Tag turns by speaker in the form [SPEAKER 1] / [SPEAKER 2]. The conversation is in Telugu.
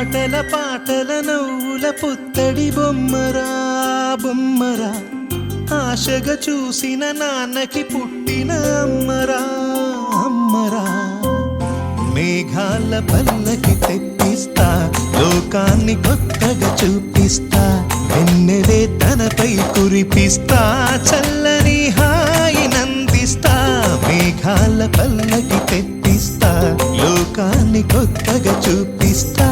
[SPEAKER 1] ఆటల పాటల నవ్వుల పుత్తడి బొమ్మరా బొమ్మరా ఆశగా చూసిన నాన్నకి పుట్టిన అమ్మరా అమ్మరా మేఘాల పల్లకి తెప్పిస్తా లోకాన్ని కొత్తగా చూపిస్తా వెన్నెలే తనపై కురిపిస్తా చల్లని హాయినందిస్తా మేఘాల పల్లకి తెప్పిస్తా లోకాన్ని కొత్తగా చూపిస్తా